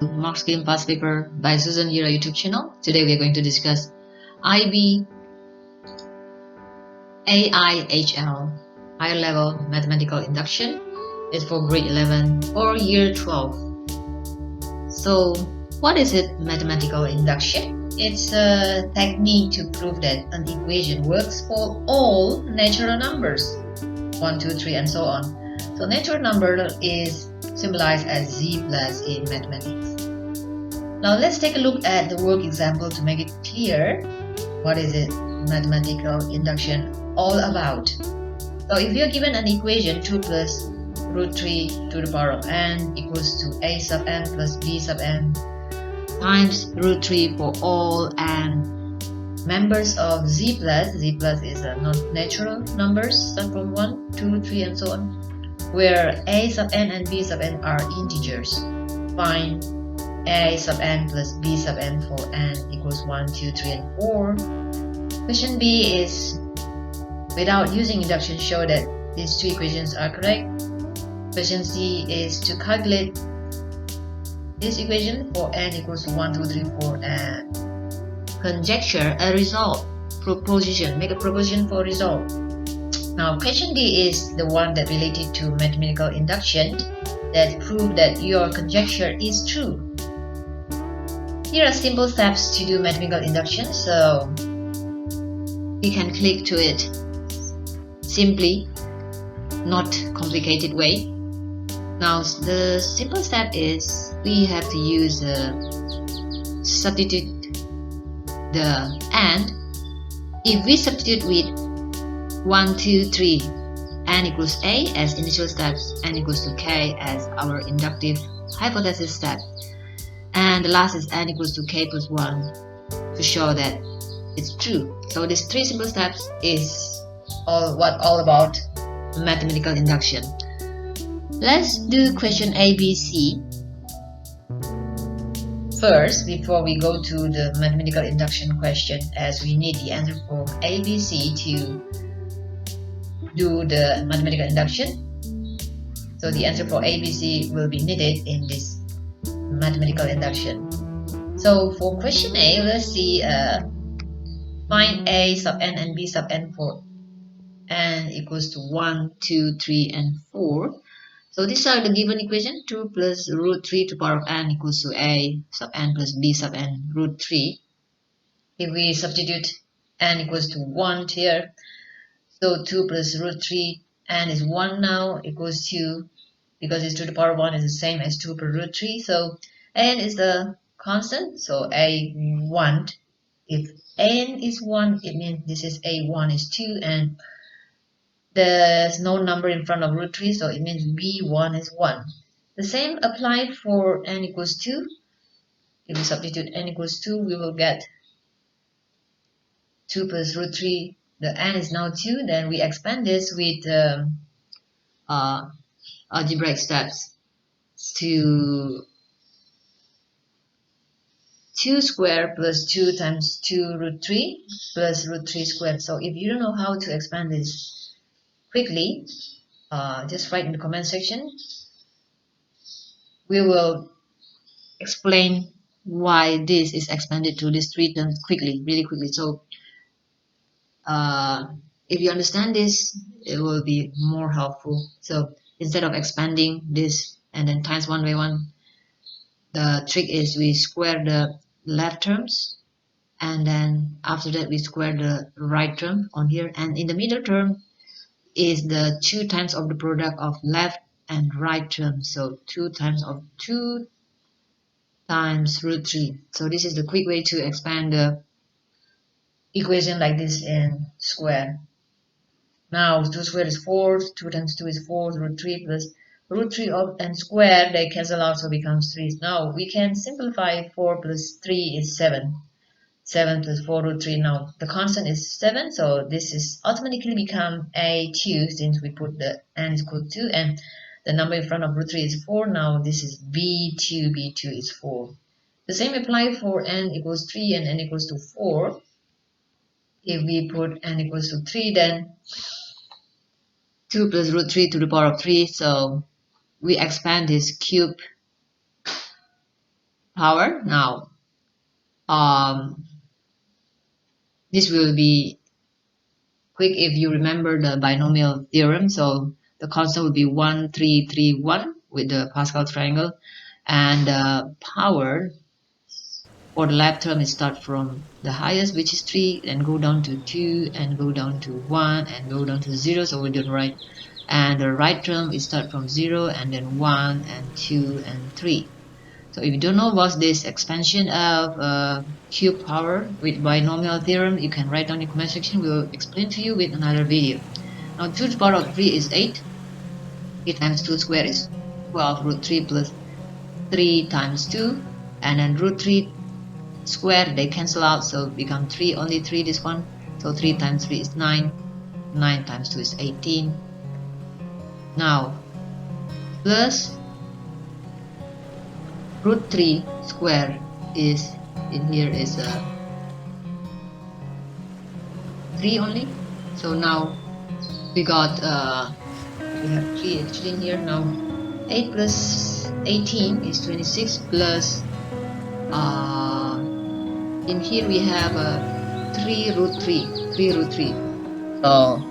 Mark Scheme past paper by Susan Yura YouTube channel. Today we are going to discuss IB AIHL higher level mathematical induction. It's for grade 11 or year 12. So what is it, mathematical induction? It's a technique to prove that an equation works for all natural numbers 1, 2, 3 and so on. So natural number is symbolized as z plus in mathematics. Now let's take a look at the work example to make it clear what is it mathematical induction all about. So if you are given an equation 2 plus root 3 to the power of n equals to a sub n plus b sub n times root 3 for all n members of z plus is a non-natural numbers start from 1, 2, 3 and so on, where a sub n and b sub n are integers. Find a sub n plus b sub n for n equals 1, 2, 3 and 4. Question B is, without using induction, show that these two equations are correct. Question C is to calculate this equation for n equals to 1, 2, 3, 4 and conjecture a result. Proposition, make a proposition for result. Now question D is the one that related to mathematical induction that prove that your conjecture is true. Here are simple steps to do mathematical induction, so we can click to it simply, not complicated way. Now the simple step is we have to use substitute the and. If we substitute with 1, 2, 3, n equals a as initial steps, n equals to k as our inductive hypothesis step, and the last is n equals to k plus 1 to show that it's true. So these three simple steps is all about mathematical induction. Let's do question A, B, C first before we go to the mathematical induction question, as we need the answer for A, B, C to do the mathematical induction. So the answer for A, B, C will be needed in this mathematical induction. So for question A, let's see, find a sub n and b sub n for n equals to 1, 2, 3 and 4. So these are the given equation, 2 plus root 3 to the power of n equals to a sub n plus b sub n root 3. If we substitute n equals to 1 here, so 2 plus root 3, n is 1 now, equals 2, because it's 2 to the power of 1 is the same as 2 per root 3. So n is the constant, so a1. If n is 1, it means this is a1 is 2, and there's no number in front of root 3, so it means b1 is 1. The same applied for n equals 2. If we substitute n equals 2, we will get 2 plus root 3. The n is now 2. Then we expand this with algebraic steps to 2 squared plus 2 times 2 root 3 plus root 3 squared. So if you don't know how to expand this quickly, just write in the comment section. We will explain why this is expanded to these three terms quickly, really quickly. So if you understand this, it will be more helpful. So instead of expanding this and then times 1 by 1, the trick is we square the left terms, and then after that we square the right term on here, and in the middle term is the 2 times of the product of left and right term. So 2 times of 2 times root 3. So this is the quick way to expand the equation like this in square. Now 2 squared is 4, 2 times 2 is 4, root 3 plus root 3 of and square, they cancel out, so becomes 3. Now we can simplify 4 plus 3 is 7. 7 plus 4 root 3. Now the constant is 7, so this is automatically become a2 since we put the n is equal to 2 and the number in front of root 3 is 4. Now this is b2, b2 is 4. The same apply for n equals 3 and n equals to 4. If we put n equals to 3, then 2 plus root 3 to the power of 3, so we expand this cube power. Now, this will be quick if you remember the binomial theorem. So the constant will be 1, 3, 3, 1 with the Pascal triangle, and the power for the left term is start from the highest, which is 3, and go down to 2, and go down to 1, and go down to 0. So we do the right. And the right term is start from 0, and then 1, and 2, and 3. So if you don't know what's this expansion of cube power with binomial theorem, you can write down in the comment section. We'll explain to you with another video. Now 2 to the power of 3 is 8. 3 times 2 square is 12 root 3 plus 3 times 2. And then root 3 square, they cancel out, so it become 3, only 3 this one. So 3 times 3 is 9. 9 times 2 is 18. Now plus root 3 square is in here is 3 only. So now we got we have 3 actually in here. Now 8 plus 18 is 26 plus in here we have 3 root 3. 3 root 3. So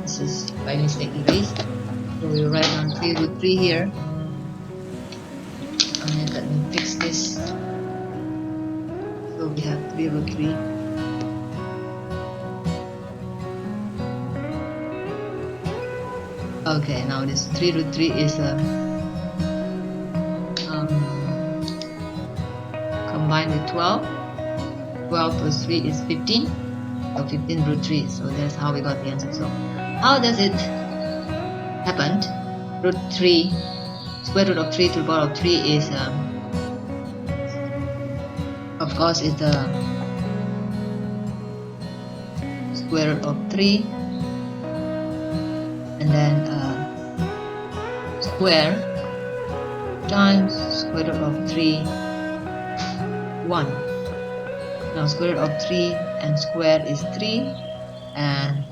this is by mistake erased. So we write down 3 root 3 here. And then let me fix this. So we have 3 root 3. Okay, now this 3 root 3 is combined with 12. 12 plus 3 is 15. So 15 root 3. So that's how we got the answer. So how does it happen? Root 3, square root of 3 to the power of 3 is of course is the square root of 3, and then square times square root of 3, 1. Now square root of 3 and square is 3, and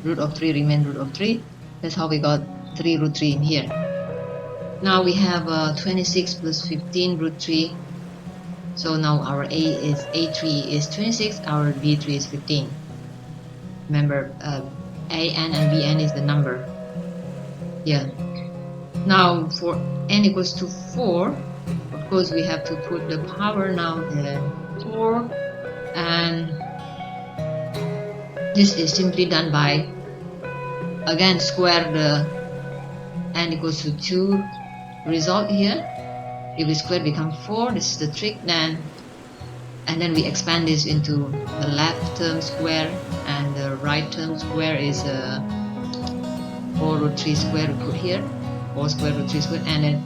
root of 3 remain root of 3. That's how we got 3 root 3 in here. Now we have 26 plus 15 root 3. So now our A3 is 26, our B3 is 15. Remember, An and Bn is the number. Yeah. Now for n equals to 4, of course we have to put the power now the 4, and this is simply done by again square the n equals to 2 result here. If we square become 4, this is the trick then. And then we expand this into the left term square, and the right term square is 4 root 3 square we put here, 4 square root 3 square, and then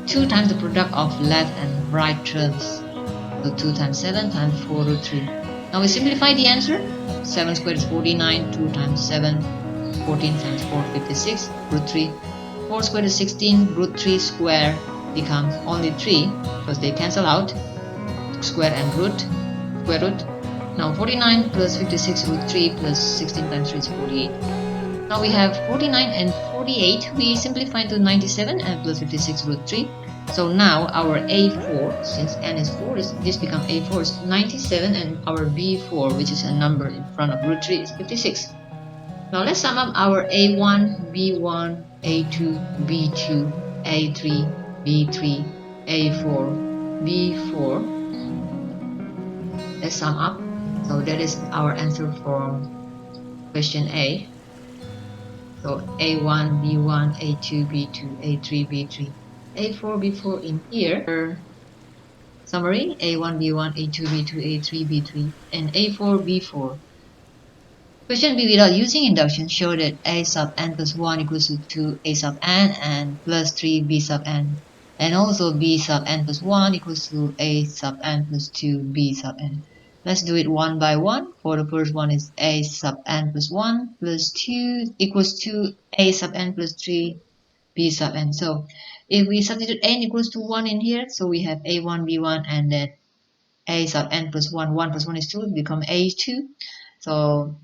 2 times the product of left and right terms. So 2 times 7 times 4 root 3. Now we simplify the answer. 7 squared is 49, 2 times 7, 14 times 4, 56, root 3. 4 squared is 16, root 3 square becomes only 3 because they cancel out, square and root, square root. Now 49 plus 56 root 3 plus 16 times 3 is 48. Now we have 49 and 48. We simplify to 97 and plus 56 root 3. So now our A4, since n is 4, this become A4 is 97, and our B4, which is a number in front of root 3, is 56. Now let's sum up our A1, B1, A2, B2, A3, B3, A4, B4. Let's sum up. So that is our answer for question A. So A1, B1, A2, B2, A3, B3, A4, B4 in here. Summary: A1, B1, A2, B2, A3, B3, and A4, B4. Question B, without using induction, show that A sub n plus 1 equals to 2 A sub n and plus 3 B sub n. And also B sub n plus 1 equals to A sub n plus 2 B sub n. Let's do it one by one. For the first one is A sub n plus 1 plus 2 equals to A sub n plus 3 B sub n. So if we substitute n equals to 1 in here, so we have A1, B1, and then A sub n plus 1, 1 plus 1 is 2, become A2. So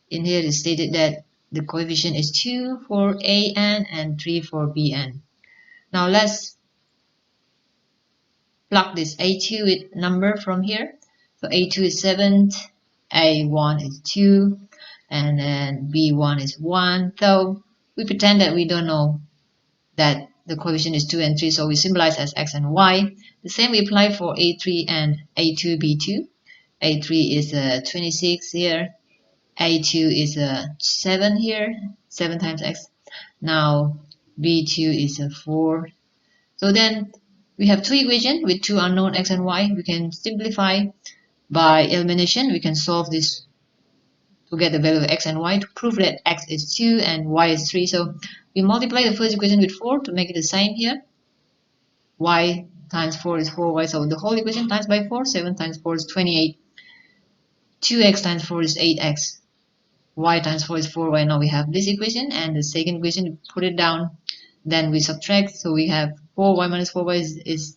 in here it is stated that the coefficient is 2 for An and 3 for Bn. Now let's plug this A2 with number from here. So A2 is 7, A1 is 2, and then B1 is 1. So we pretend that we don't know that the coefficient is 2 and 3, so we symbolize as x and y. The same we apply for A3 and A2, B2. A3 is 26 here, A2 is 7 here, 7 times x. Now B2 is 4. So then we have two equations with two unknown x and y. We can simplify by elimination. We can solve this to get the value of x and y to prove that x is 2 and y is 3. So we multiply the first equation with 4 to make it the same here. Y times 4 is 4y, so the whole equation times by 4. 7 times 4 is 28. 2x times 4 is 8x. Y times 4 is 4y. Now we have this equation, and the second equation, we put it down. Then we subtract, so we have 4y minus 4y is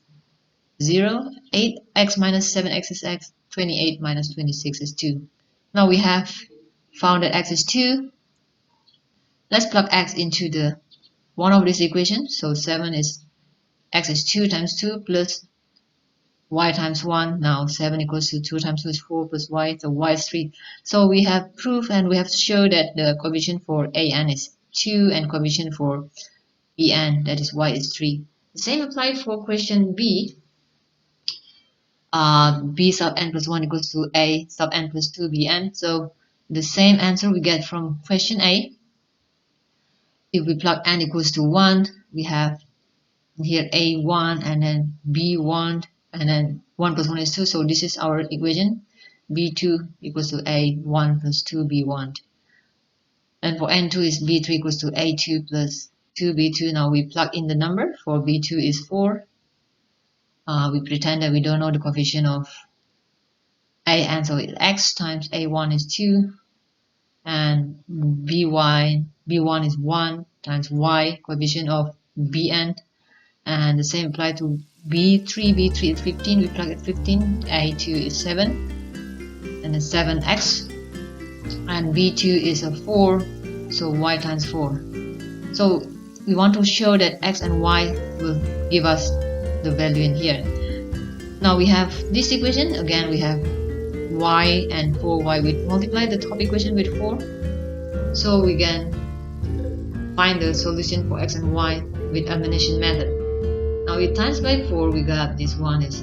0. 8x minus 7x is x. 28 minus 26 is 2. Now we have found that x is 2. Let's plug x into the one of these equations. So 7 is x is 2 times 2 plus y times 1. Now 7 equals to 2 times 2 is 4 plus y, so y is 3. So we have proof, and we have to show that the coefficient for An is 2 and coefficient for Bn, that is y, is 3. The same applies for question B. B sub n plus 1 equals to A sub n plus 2 Bn. So the same answer we get from question A. If we plug n equals to 1, we have here A1 and then B1, and then 1 plus 1 is 2. So this is our equation. B2 equals to A1 plus 2B1. And for N2 is B3 equals to A2 plus 2B2. Now we plug in the number. For B2 is 4. We pretend that we don't know the coefficient of An, so it's x times A1 is 2. And B1 is 1 times y, coefficient of Bn. And the same apply to B3. B3 is 15. We plug it 15. A2 is 7. And then 7x. And B2 is a 4. So y times 4. So we want to show that x and y will give us the value in here. Now we have this equation. Again, we have y and 4y. We multiply the top equation with 4. So we can find the solution for x and y with elimination method. Now with times by 4, we got this one is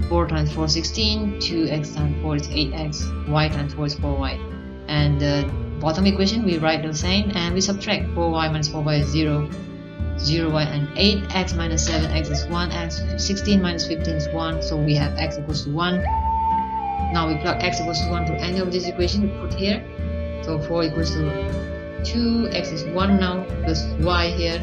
4 times 4 is 16, 2x times 4 is 8x, y times 4 is 4y. And the bottom equation we write the same, and we subtract 4y minus 4y is 0, 0y, and 8x minus 7x is 1x, 16 minus 15 is 1, so we have x equals to 1. Now we plug x equals to 1 to any of this equation we put here. So 4 equals to 2, x is 1 now, plus y here.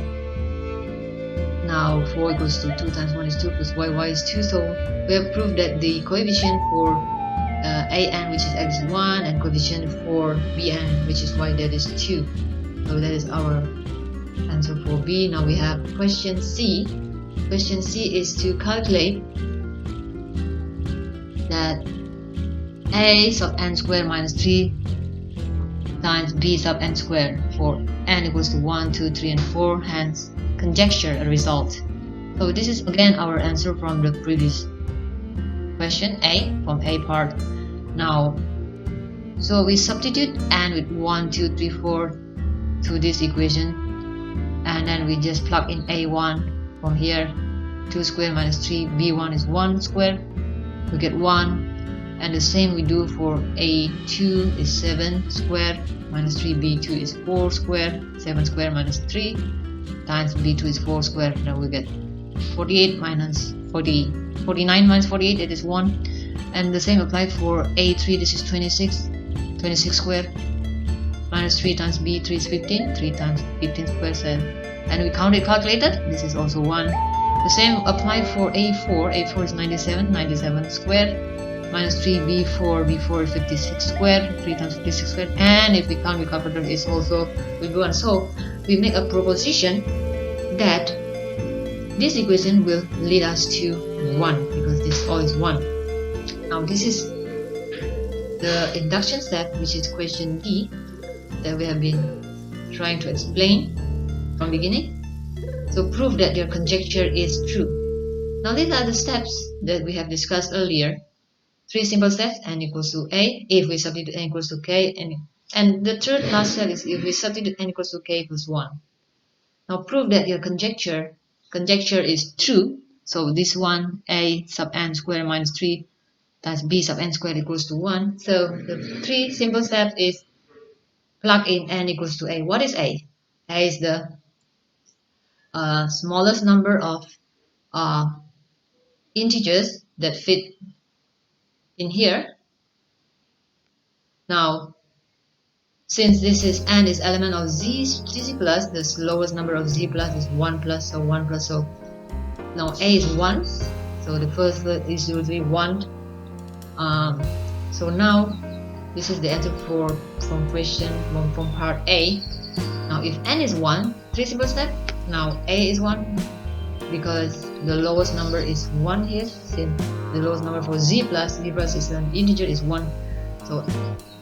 Now 4 equals to 2 times 1 is 2 plus y is 2. So we have proved that the coefficient for An, which is x, is 1, and coefficient for Bn, which is y, that is 2. So that is our answer for B. Now we have question C. Question C is to calculate that A sub n squared minus 3 times B sub n squared for n equals to 1, 2, 3, and 4, hence conjecture a result. So this is again our answer from the previous question A, from A part. Now, so we substitute n with 1, 2, 3, 4 to this equation, and then we just plug in A1 from here. 2 squared minus 3, B1 is 1 squared, we get 1. And the same we do for A2 is 7 squared minus 3, B2 is 4 squared, 7 squared minus 3 times B2 is 4 squared. Now we get 48 minus 49 minus 48, it is 1. And the same applies for A3, this is 26 squared minus 3 times B3 is 15, 3 times 15 squared, and we count it calculated, this is also 1. The same applies for A4, A4 is 97 squared minus 3 B4 is 56 squared, 3 times 56 squared, and if we count with calculator is also will be 1. So we make a proposition that this equation will lead us to 1 because this all is 1. Now this is the induction step, which is question D that we have been trying to explain from beginning. So prove that your conjecture is true. Now these are the steps that we have discussed earlier. 3 simple steps: n equals to a if we substitute n equals to k, and the third last step is if we substitute n equals to k plus 1. Now prove that your conjecture is true. So this one, a sub n squared minus 3 times b sub n squared equals to 1. So the 3 simple steps is plug in n equals to a. What is a? A is the smallest number of uh, integers that fit in here. Now, since this is n is element of z plus, the lowest number of z plus is 1 plus, so 1 plus. So now a is 1. So the first is usually 1. So now this is the answer from question from part A. Now if n is 1, 3 simple steps. Now a is 1 because the lowest number is 1 here. Since the lowest number for z plus is an integer is 1. So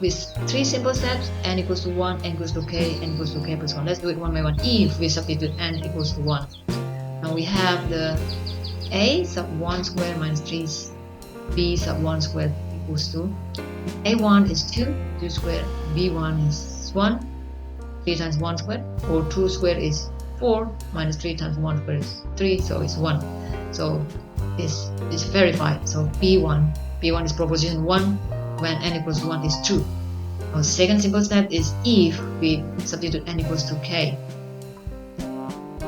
with 3 simple steps, n equals to 1, n equals to k, n equals to k plus 1. Let's do it one by one. If we substitute n equals to 1. Now we have the a sub 1 squared minus 3 b sub 1 squared equals to a1 is 2 squared, b1 is 1, 3 times 1 squared, or 2 squared is 4, minus 3 times 1 squared is 3, so it's 1. So this is verified. So b1 is proposition 1 when n equals to 1 is true. Our second simple step is if we substitute n equals to k.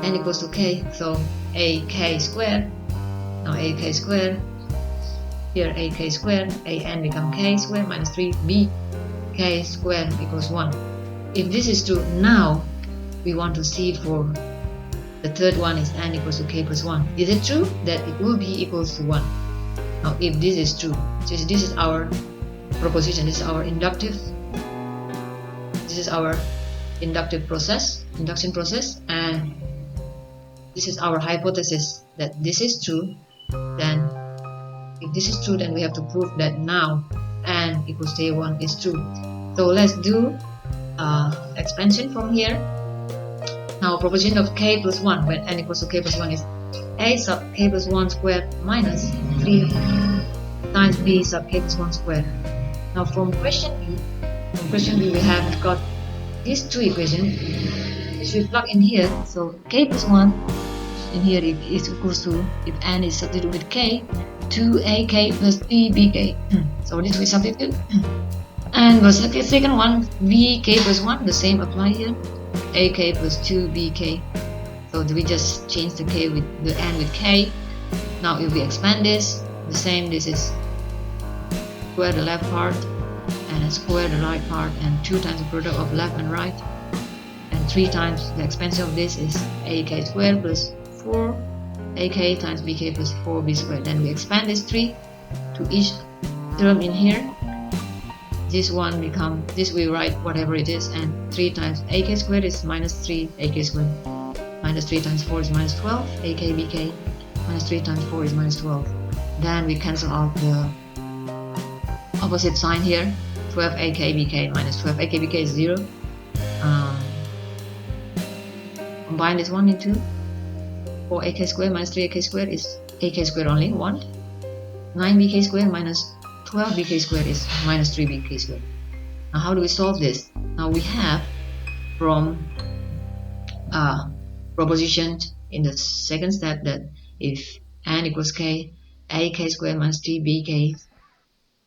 N equals to k, so ak squared. Now ak squared, here ak squared, an become k squared minus 3b k squared equals 1. If this is true, now we want to see for the third one is n equals to k plus 1. Is it true that it will be equals to 1? Now if this is true, this is our proposition, this is our induction process, and this is our hypothesis that this is true. Then if this is true, then we have to prove that now n equals to a1 is true. So let's do expansion from here. Now proposition of k plus 1 when n equals to k plus 1 is a sub k plus 1 squared minus 3 times b sub k plus 1 squared. Now from question B we have got these two equations which we plug in here. So k plus 1 in here is equals to, if n is substituted with k, 2ak plus 3bk. So this we substitute. And the second one, bk plus 1, the same apply here, ak plus 2bk. So we just change the k with the n with k. Now if we expand this, the same, this is square the left part and square the right part, and 2 times the product of left and right, and 3 times the expansion of this is ak squared plus 4 ak times bk plus 4b squared. Then we expand this 3 to each term in here. This one become, this we write whatever it is, and 3 times ak squared is minus 3 ak squared, minus 3 times 4 is minus 12 ak bk, minus 3 times 4 is minus 12. Then we cancel out the opposite sign here, 12 ak bk minus 12 ak bk is 0. Combine this one into 4 ak squared minus 3 ak squared is ak squared only 1. 9 bk squared minus 12 bk squared is minus 3 bk squared. Now how do we solve this? Now we have from proposition in the second step that if n equals k, ak squared minus 3 bk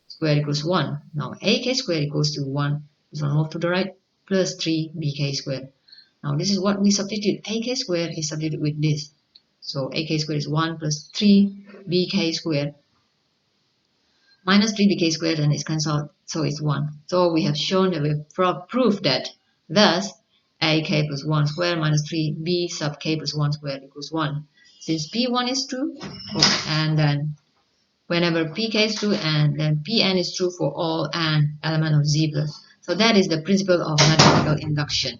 squared equals 1. Now ak squared equals to 1. This one move to the right, plus 3 bk squared. Now this is what we substitute. Ak squared is substituted with this. So ak squared is 1 plus 3 bk squared minus 3 bk squared, and it's cancelled, so it's 1. So we have shown that we have proved that thus ak plus 1 squared minus 3b sub k plus 1 squared equals 1. Since p1 is true, and then whenever pk is true, and then pn is true for all n element of z plus. So that is the principle of mathematical induction.